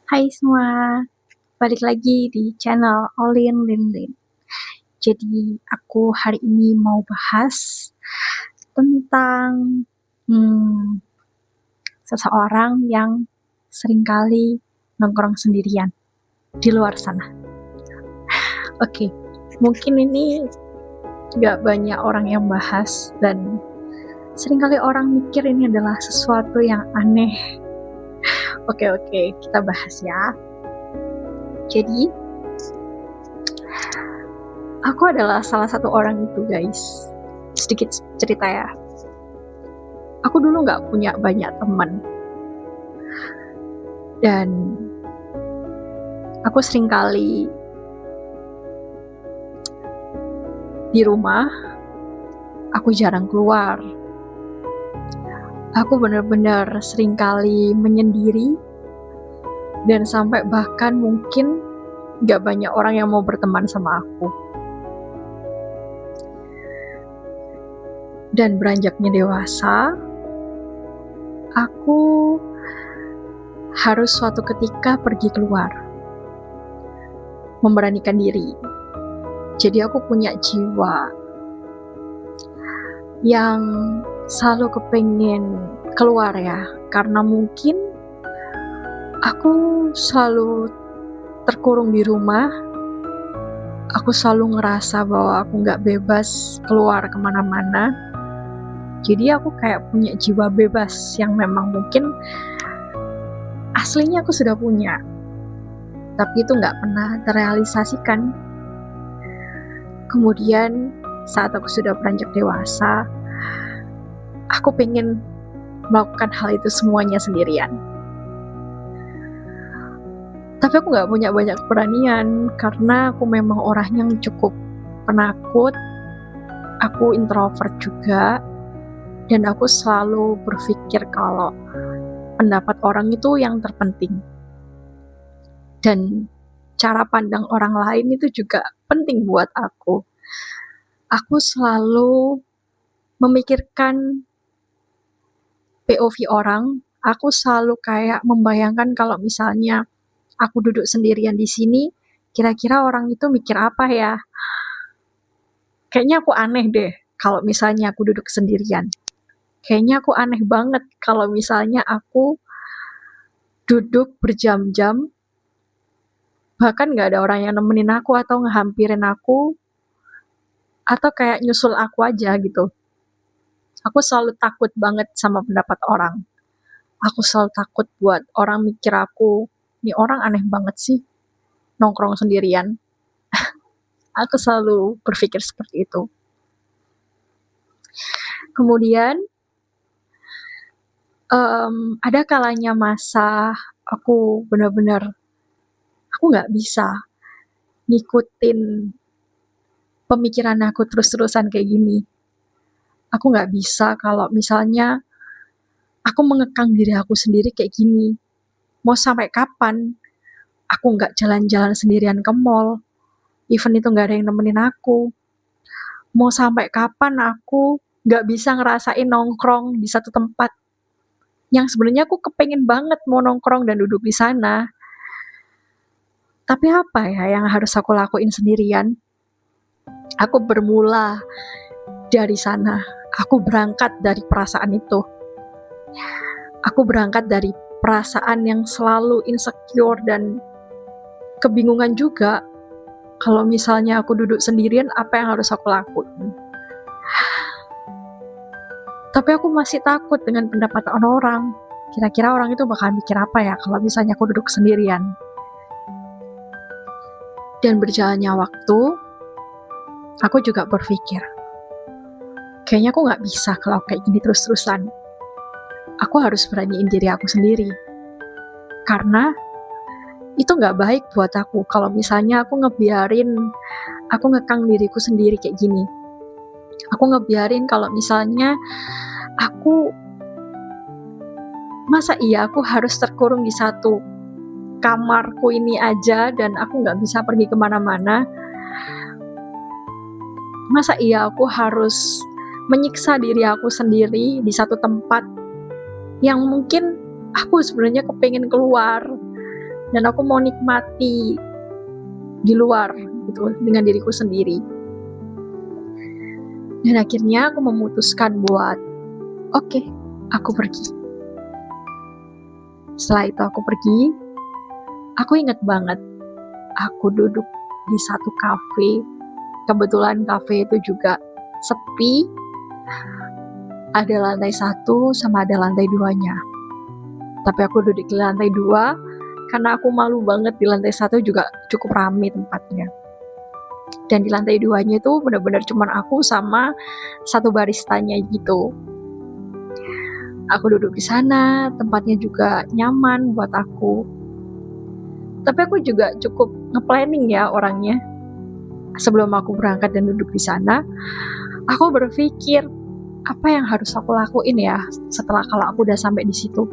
Hai semua, balik lagi di channel Olin Linlin. Jadi aku hari ini mau bahas tentang seseorang yang seringkali nongkrong sendirian di luar sana. Oke, mungkin ini gak banyak orang yang bahas dan seringkali orang mikir ini adalah sesuatu yang aneh. Oke, kita bahas ya. Jadi aku adalah salah satu orang itu, guys. Sedikit cerita ya. Aku dulu gak punya banyak teman. Dan aku seringkali di rumah, aku jarang keluar. Aku benar-benar seringkali menyendiri. Dan sampai bahkan mungkin gak banyak orang yang mau berteman sama aku. Dan beranjaknya dewasa, aku harus suatu ketika pergi keluar, memberanikan diri. Jadi aku punya jiwa yang selalu kepengen keluar ya, karena mungkin aku selalu terkurung di rumah. Aku selalu ngerasa bahwa aku gak bebas keluar kemana-mana. Jadi aku kayak punya jiwa bebas yang memang mungkin aslinya aku sudah punya, tapi itu gak pernah terrealisasikan. Kemudian saat aku sudah beranjak dewasa, aku pengen melakukan hal itu semuanya sendirian. Tapi aku gak punya banyak keberanian karena aku memang orang yang cukup penakut. Aku introvert juga. Dan aku selalu berpikir kalau pendapat orang itu yang terpenting. Dan cara pandang orang lain itu juga penting buat aku. Aku selalu memikirkan POV orang. Aku selalu kayak membayangkan kalau misalnya aku duduk sendirian di sini, kira-kira orang itu mikir apa ya? Kayaknya aku aneh deh kalau misalnya aku duduk sendirian. Kayaknya aku aneh banget kalau misalnya aku duduk berjam-jam, bahkan gak ada orang yang nemenin aku atau ngehampirin aku, atau kayak nyusul aku aja gitu. Aku selalu takut banget sama pendapat orang. Aku selalu takut buat orang mikir aku, ini orang aneh banget sih, nongkrong sendirian. Aku selalu berpikir seperti itu. Kemudian ada kalanya masa aku benar-benar aku gak bisa ngikutin pemikiran aku terus-terusan kayak gini. Aku gak bisa kalau misalnya aku mengekang diri aku sendiri kayak gini. Mau sampai kapan aku gak jalan-jalan sendirian ke mall, even itu gak ada yang nemenin aku. Mau sampai kapan aku gak bisa ngerasain nongkrong di satu tempat yang sebenarnya aku kepengen banget mau nongkrong dan duduk di sana. Tapi apa ya yang harus aku lakuin sendirian? Aku bermula dari sana. Aku berangkat dari perasaan itu. Aku berangkat dari perasaan yang selalu insecure dan kebingungan juga. Kalau misalnya aku duduk sendirian, apa yang harus aku lakuin? Tapi aku masih takut dengan pendapat orang. Kira-kira orang itu bakal mikir apa ya kalau misalnya aku duduk sendirian? Dan berjalannya waktu, aku juga berpikir, kayaknya aku gak bisa kalau kayak gini terus-terusan. Aku harus beraniin diri aku sendiri. Karena itu gak baik buat aku kalau misalnya aku ngekang diriku sendiri kayak gini. Aku ngebiarin kalau misalnya masa iya aku harus terkurung di satu kamarku ini aja dan aku gak bisa pergi kemana-mana. Masa iya aku harus menyiksa diri aku sendiri di satu tempat yang mungkin aku sebenarnya kepengen keluar. dan aku mau nikmati di luar gitu dengan diriku sendiri. Dan akhirnya aku memutuskan buat oke, aku pergi. Setelah itu aku pergi, aku ingat banget aku duduk di satu kafe. Kebetulan kafe itu juga sepi, ada lantai 1 sama ada lantai 2-nya. Tapi aku duduk di lantai 2 karena aku malu banget. Di lantai 1 juga cukup ramai tempatnya. Dan di lantai 2-nya itu benar-benar cuman aku sama satu baristanya gitu. Aku duduk di sana, tempatnya juga nyaman buat aku. Tapi aku juga cukup nge-planning ya orangnya. Sebelum aku berangkat dan duduk di sana, aku berpikir apa yang harus aku lakuin ya setelah kalau aku udah sampai di situ.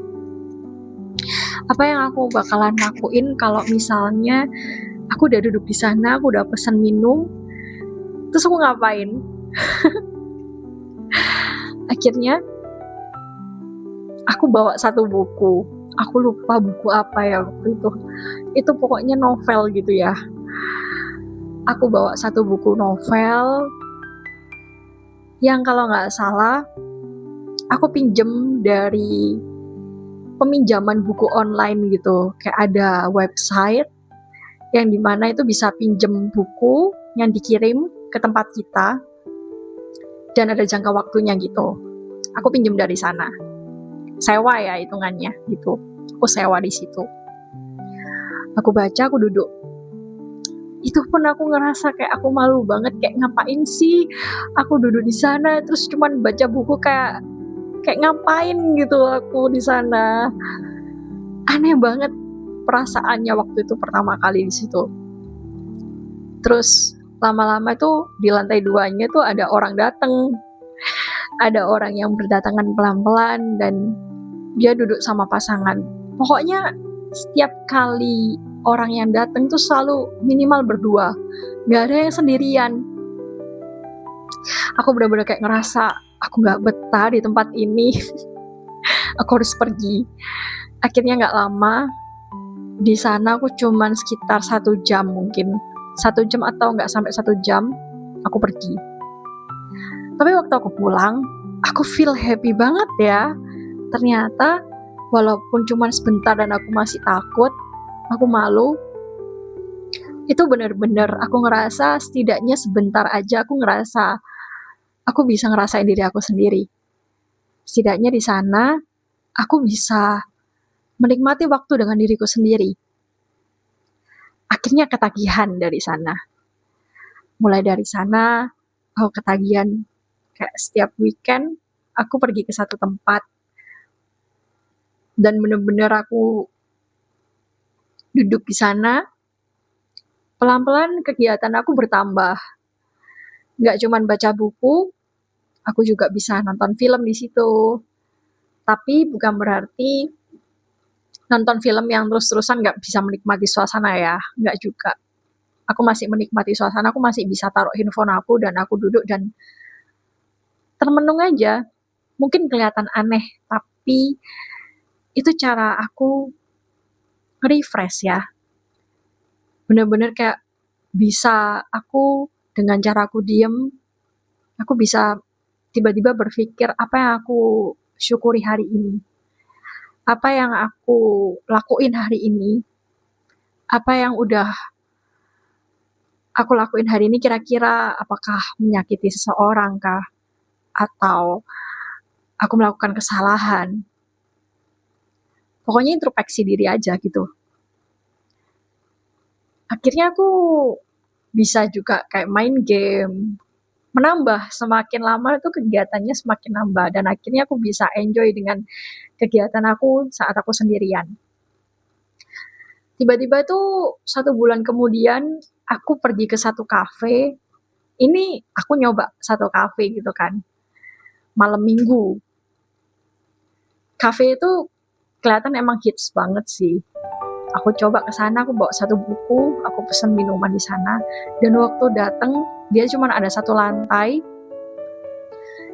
Apa yang aku bakalan lakuin kalau misalnya aku udah duduk di sana, aku udah pesan minum, terus aku ngapain? Akhirnya aku bawa satu buku. Aku lupa buku apa ya waktu itu. Itu pokoknya novel gitu ya. Aku bawa satu buku novel yang kalau nggak salah aku pinjem dari peminjaman buku online gitu. Kayak ada website yang dimana itu bisa pinjem buku yang dikirim ke tempat kita dan ada jangka waktunya gitu. Aku pinjem dari sana. Sewa ya hitungannya gitu. Aku sewa di situ. Aku baca, aku duduk. Itu pun aku ngerasa kayak aku malu banget, kayak ngapain sih aku duduk di sana terus cuman baca buku, kayak ngapain gitu aku di sana. Aneh banget perasaannya waktu itu pertama kali di situ. Terus lama-lama tuh di lantai 2-nya tuh ada orang datang. Ada orang yang berdatangan pelan-pelan dan dia duduk sama pasangan. Pokoknya setiap kali orang yang datang tuh selalu minimal berdua, gak ada yang sendirian. Aku benar-benar kayak ngerasa aku gak betah di tempat ini. Aku harus pergi. Akhirnya gak lama di sana, aku cuman sekitar 1 jam mungkin, 1 jam atau gak sampai 1 jam aku pergi. Tapi waktu aku pulang, aku feel happy banget ya. Ternyata walaupun cuma sebentar dan aku masih takut, aku malu, itu benar-benar aku ngerasa setidaknya sebentar aja aku ngerasa aku bisa ngerasain diri aku sendiri. Setidaknya di sana aku bisa menikmati waktu dengan diriku sendiri. Akhirnya ketagihan dari sana. Mulai dari sana aku ketagihan, kayak setiap weekend aku pergi ke satu tempat dan benar-benar aku duduk di sana. Pelan-pelan kegiatan aku bertambah. Nggak cuman baca buku, aku juga bisa nonton film di situ. Tapi bukan berarti nonton film yang terus-terusan nggak bisa menikmati suasana ya, nggak juga. Aku masih menikmati suasana, aku masih bisa taruh handphone aku dan aku duduk dan termenung aja. Mungkin kelihatan aneh, tapi itu cara aku refresh ya. Bener-bener kayak bisa aku dengan cara aku diem, aku bisa tiba-tiba berpikir apa yang aku syukuri hari ini. Apa yang aku lakuin hari ini. Apa yang udah aku lakuin hari ini kira-kira apakah menyakiti seseorang kah? Atau aku melakukan kesalahan. Pokoknya introspeksi diri aja gitu. Akhirnya aku bisa juga kayak main game, menambah semakin lama itu kegiatannya semakin nambah dan akhirnya aku bisa enjoy dengan kegiatan aku saat aku sendirian. Tiba-tiba tuh 1 bulan kemudian aku pergi ke satu kafe. Ini aku nyoba satu kafe gitu kan, malam minggu. Kafe itu kelihatan emang hits banget sih. Aku coba ke sana, aku bawa satu buku, aku pesen minuman di sana. Dan waktu datang, dia cuma ada 1 lantai.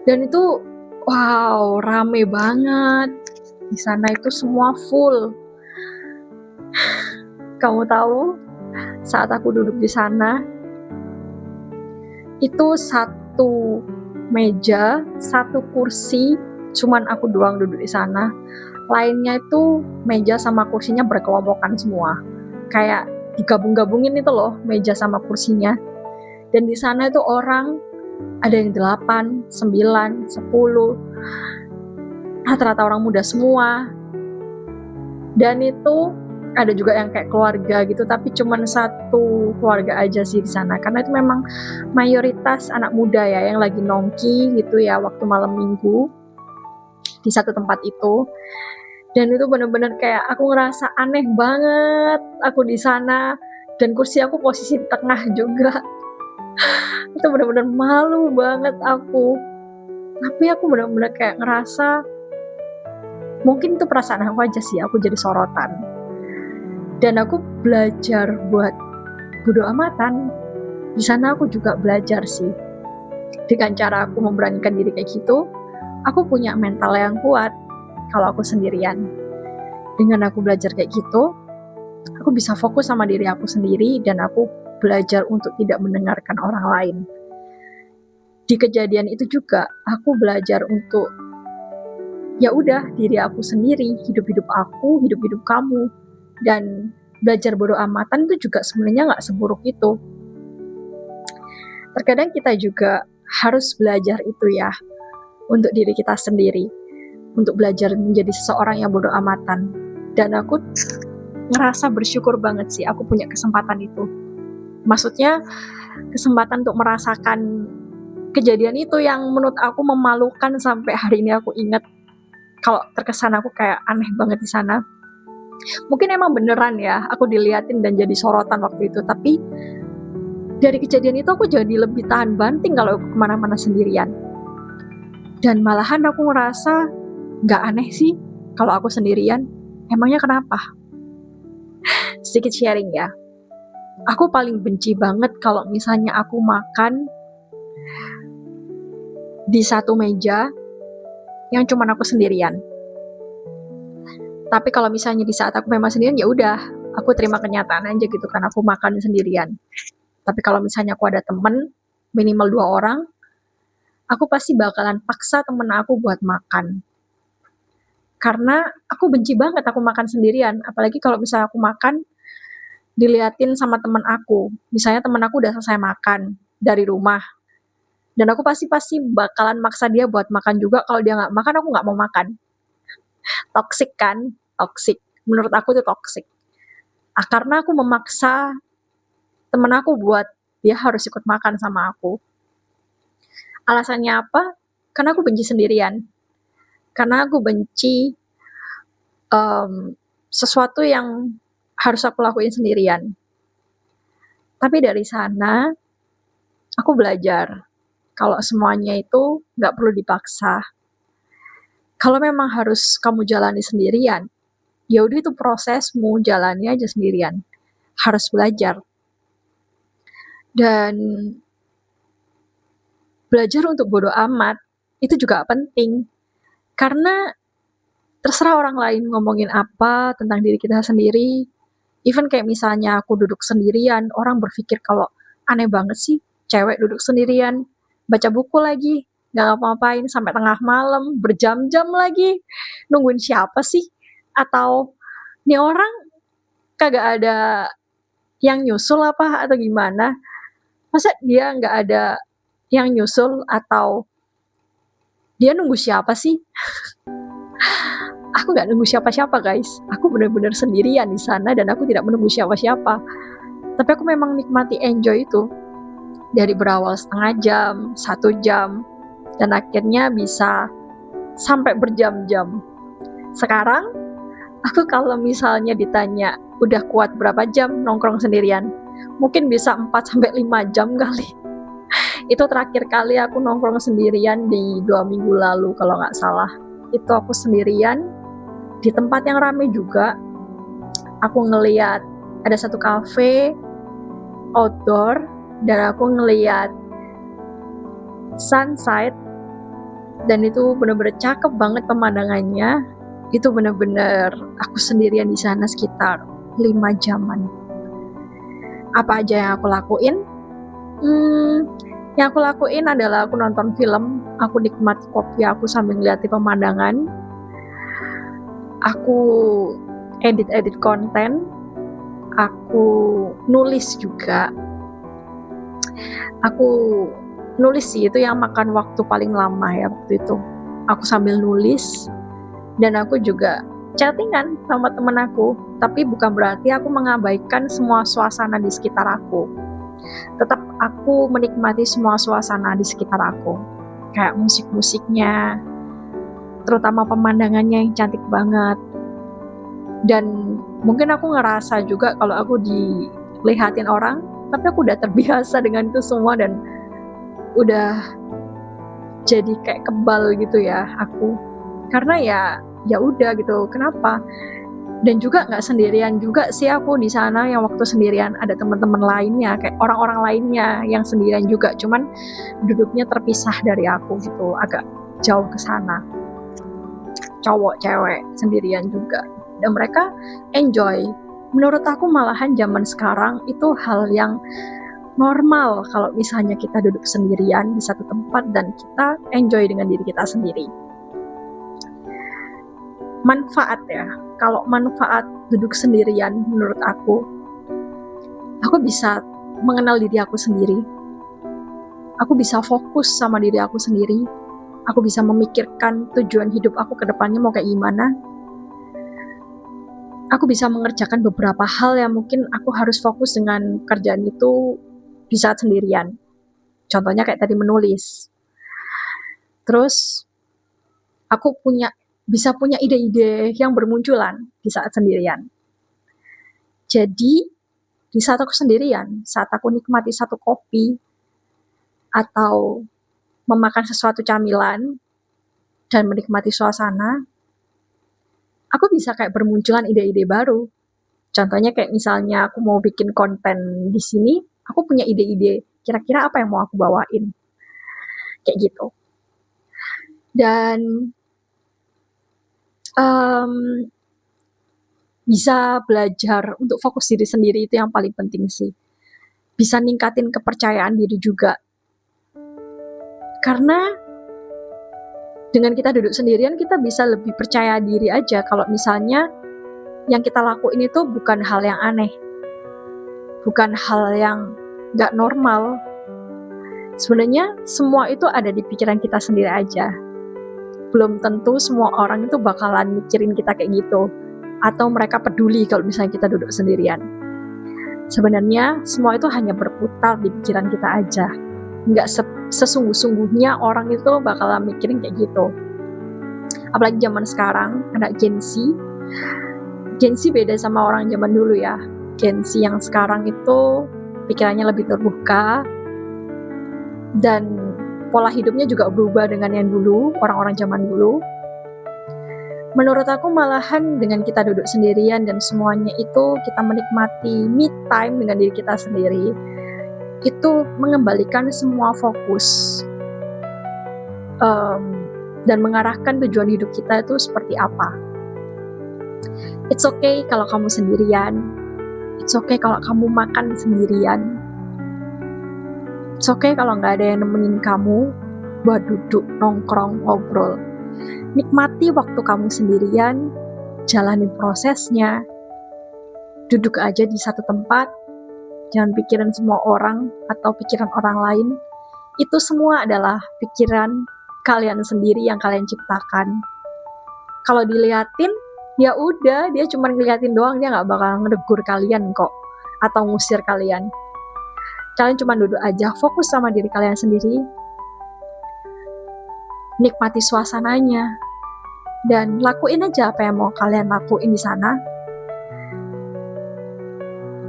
Dan itu, wow, rame banget. Di sana itu semua full. Kamu tahu, saat aku duduk di sana, itu satu meja, satu kursi, cuman aku doang duduk di sana. Lainnya itu meja sama kursinya berkelompokan semua. Kayak digabung-gabungin itu loh, meja sama kursinya. Dan di sana itu orang ada yang 8, 9, 10. Rata-rata orang muda semua. Dan itu ada juga yang kayak keluarga gitu, tapi cuman satu keluarga aja sih di sana. Karena itu memang mayoritas anak muda ya yang lagi nongki gitu ya waktu malam minggu di satu tempat itu. Dan itu bener-bener kayak aku ngerasa aneh banget aku di sana, dan kursi aku posisi di tengah juga. Itu bener-bener malu banget aku. Tapi aku bener-bener kayak ngerasa mungkin itu perasaan aku aja sih, aku jadi sorotan. Dan aku belajar buat bodo amatan. Di sana aku juga belajar sih. Dengan cara aku memberanikan diri kayak gitu, aku punya mental yang kuat kalau aku sendirian. Dengan aku belajar kayak gitu, aku bisa fokus sama diri aku sendiri dan aku belajar untuk tidak mendengarkan orang lain. Di kejadian itu juga aku belajar untuk ya udah diri aku sendiri, hidup-hidup aku, hidup-hidup kamu. Dan belajar bodo amatan itu juga sebenarnya gak seburuk itu. Terkadang kita juga harus belajar itu ya, untuk diri kita sendiri, untuk belajar menjadi seseorang yang bodo amatan. Dan aku ngerasa bersyukur banget sih aku punya kesempatan itu. Maksudnya kesempatan untuk merasakan kejadian itu yang menurut aku memalukan sampai hari ini aku ingat. Kalau terkesan aku kayak aneh banget di sana. Mungkin emang beneran ya, aku diliatin dan jadi sorotan waktu itu. Tapi dari kejadian itu aku jadi lebih tahan banting kalau aku kemana-mana sendirian. Dan malahan aku ngerasa gak aneh sih kalau aku sendirian. Emangnya kenapa? Sedikit sharing ya. Aku paling benci banget kalau misalnya aku makan di satu meja yang cuma aku sendirian. Tapi kalau misalnya di saat aku memang sendirian, ya udah, aku terima kenyataan aja gitu kan, aku makan sendirian. Tapi kalau misalnya aku ada temen, minimal 2 orang, aku pasti bakalan paksa temen aku buat makan. Karena aku benci banget aku makan sendirian, apalagi kalau misalnya aku makan diliatin sama temen aku. Misalnya temen aku udah selesai makan dari rumah, dan aku pasti bakalan maksa dia buat makan juga. Kalau dia nggak makan, aku nggak mau makan. Toxic kan? Toxic. Menurut aku itu toxic. Karena aku memaksa temen aku buat dia harus ikut makan sama aku. Alasannya apa? Karena aku benci sendirian. Karena aku benci sesuatu yang harus aku lakuin sendirian. Tapi dari sana, aku belajar kalau semuanya itu gak perlu dipaksa. Kalau memang harus kamu jalani sendirian, ya udah itu prosesmu, jalani aja sendirian. Harus belajar. Dan belajar untuk bodo amat itu juga penting. Karena terserah orang lain ngomongin apa tentang diri kita sendiri. Even kayak misalnya aku duduk sendirian, orang berpikir kalau aneh banget sih cewek duduk sendirian, baca buku lagi, gak ngapa-ngapain sampai tengah malam, berjam-jam lagi, nungguin siapa sih? Atau nih orang kagak ada yang nyusul apa atau gimana? Masa dia gak ada yang nyusul atau dia nunggu siapa sih? Aku gak nunggu siapa-siapa guys, aku benar-benar sendirian di sana dan aku tidak menunggu siapa-siapa. Tapi aku memang nikmati enjoy itu. Dari berawal setengah jam, 1 jam, dan akhirnya bisa sampai berjam-jam. Sekarang, aku kalau misalnya ditanya udah kuat berapa jam nongkrong sendirian, mungkin bisa 4-5 jam kali. Itu terakhir kali aku nongkrong sendirian di 2 minggu lalu kalau gak salah. Itu aku sendirian di tempat yang ramai juga. Aku ngeliat ada satu cafe outdoor dan aku ngeliat sunset, dan itu bener-bener cakep banget pemandangannya. Itu bener-bener aku sendirian di sana sekitar 5 jaman. Apa aja yang aku lakuin? Yang aku lakuin adalah aku nonton film, aku nikmati kopi aku sambil ngeliati pemandangan, aku edit konten, aku nulis juga. Aku nulis sih, itu yang makan waktu paling lama ya waktu itu. Aku sambil nulis, dan aku juga chattingan sama temen aku, tapi bukan berarti aku mengabaikan semua suasana di sekitar aku. Tetap aku menikmati semua suasana di sekitar aku, kayak musik-musiknya, terutama pemandangannya yang cantik banget. Dan mungkin aku ngerasa juga kalau aku dilihatin orang, tapi aku udah terbiasa dengan itu semua dan udah jadi kayak kebal gitu ya aku, karena ya udah gitu. Kenapa? Dan juga nggak sendirian juga sih aku di sana, yang waktu sendirian ada teman-teman lainnya, kayak orang-orang lainnya yang sendirian juga, cuman duduknya terpisah dari aku gitu, agak jauh ke sana, cowok cewek sendirian juga, dan mereka enjoy. Menurut aku malahan zaman sekarang itu hal yang normal kalau misalnya kita duduk sendirian di satu tempat dan kita enjoy dengan diri kita sendiri. Manfaat ya, kalau manfaat duduk sendirian menurut aku bisa mengenal diri aku sendiri, aku bisa fokus sama diri aku sendiri, aku bisa memikirkan tujuan hidup aku ke depannya mau kayak gimana, aku bisa mengerjakan beberapa hal yang mungkin aku harus fokus dengan kerjaan itu di saat sendirian. Contohnya kayak tadi menulis. Terus aku bisa punya ide-ide yang bermunculan di saat sendirian. Jadi di saat aku sendirian, saat aku nikmati satu kopi atau memakan sesuatu camilan dan menikmati suasana, aku bisa kayak bermunculan ide-ide baru. Contohnya kayak misalnya aku mau bikin konten di sini, aku punya ide-ide kira-kira apa yang mau aku bawain, kayak gitu. Dan bisa belajar untuk fokus diri sendiri, itu yang paling penting sih. Bisa ningkatin kepercayaan diri juga, karena dengan kita duduk sendirian kita bisa lebih percaya diri aja kalau misalnya yang kita lakuin itu bukan hal yang aneh, bukan hal yang gak normal. Sebenarnya semua itu ada di pikiran kita sendiri aja. Belum tentu semua orang itu bakalan mikirin kita kayak gitu, atau mereka peduli kalau misalnya kita duduk sendirian. Sebenarnya semua itu hanya berputar di pikiran kita aja. Nggak sesungguh-sungguhnya orang itu bakalan mikirin kayak gitu. Apalagi zaman sekarang, anak Gen Z. Gen Z beda sama orang zaman dulu ya. Gen Z yang sekarang itu pikirannya lebih terbuka, dan pola hidupnya juga berubah dengan yang dulu, orang-orang zaman dulu. Menurut aku malahan dengan kita duduk sendirian dan semuanya itu kita menikmati me time dengan diri kita sendiri, itu mengembalikan semua fokus dan mengarahkan tujuan hidup kita itu seperti apa. It's okay kalau kamu sendirian, it's okay kalau kamu makan sendirian, it's okay kalau gak ada yang nemenin kamu buat duduk, nongkrong, ngobrol. Nikmati waktu kamu sendirian, jalani prosesnya, duduk aja di satu tempat, jangan pikirin semua orang atau pikiran orang lain. Itu semua adalah pikiran kalian sendiri yang kalian ciptakan. Kalau diliatin, ya udah, dia cuma ngeliatin doang, dia gak bakal ngedegur kalian kok, atau ngusir kalian. Kalian cuma duduk aja, fokus sama diri kalian sendiri, nikmati suasananya, dan lakuin aja apa yang mau kalian lakuin di sana.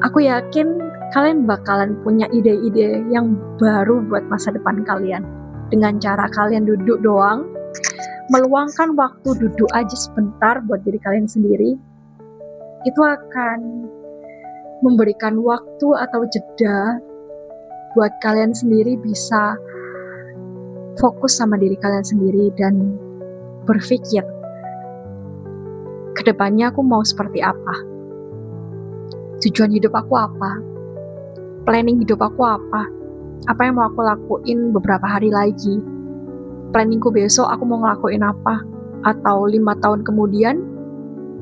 Aku yakin kalian bakalan punya ide-ide yang baru buat masa depan kalian. Dengan cara kalian duduk doang, meluangkan waktu duduk aja sebentar buat diri kalian sendiri, itu akan memberikan waktu atau jeda buat kalian sendiri bisa fokus sama diri kalian sendiri dan berpikir kedepannya aku mau seperti apa. tujuan hidup aku apa, planning hidup aku apa yang mau aku lakuin beberapa hari lagi, planningku besok aku mau ngelakuin apa, atau 5 tahun kemudian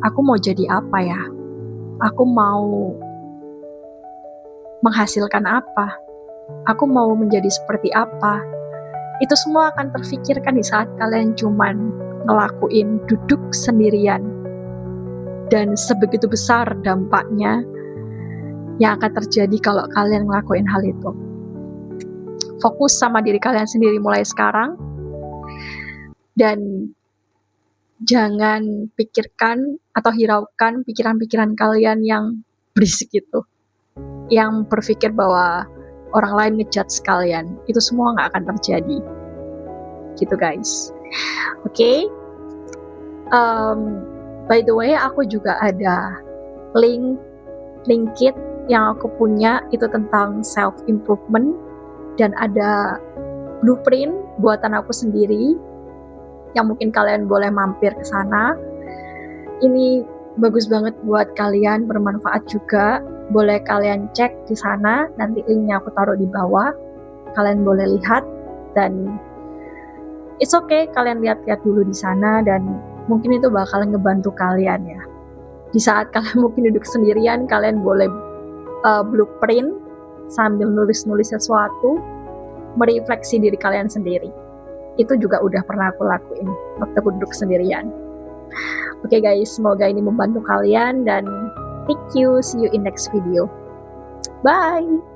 aku mau jadi apa ya, aku mau menghasilkan apa, aku mau menjadi seperti apa. Itu semua akan terfikirkan di saat kalian cuman ngelakuin duduk sendirian. Dan sebegitu besar dampaknya yang akan terjadi kalau kalian ngelakuin hal itu. Fokus sama diri kalian sendiri mulai sekarang. Dan jangan pikirkan atau hiraukan pikiran-pikiran kalian yang berisik itu. Yang berpikir bahwa orang lain ngejudge kalian. Itu semua gak akan terjadi. Gitu guys. Oke. By the way, aku juga ada link kit yang aku punya itu tentang self improvement, dan ada blueprint buatan aku sendiri yang mungkin kalian boleh mampir ke sana. Ini bagus banget buat kalian, bermanfaat juga. Boleh kalian cek di sana, nanti linknya aku taruh di bawah. Kalian boleh lihat, dan it's okay kalian lihat-lihat dulu di sana, dan mungkin itu bakal ngebantu kalian ya. Di saat kalian mungkin duduk sendirian, kalian boleh blueprint sambil nulis-nulis sesuatu, merefleksi diri kalian sendiri. Itu juga udah pernah aku lakuin waktu aku duduk sendirian. Oke guys, semoga ini membantu kalian, dan thank you, see you in next video. Bye!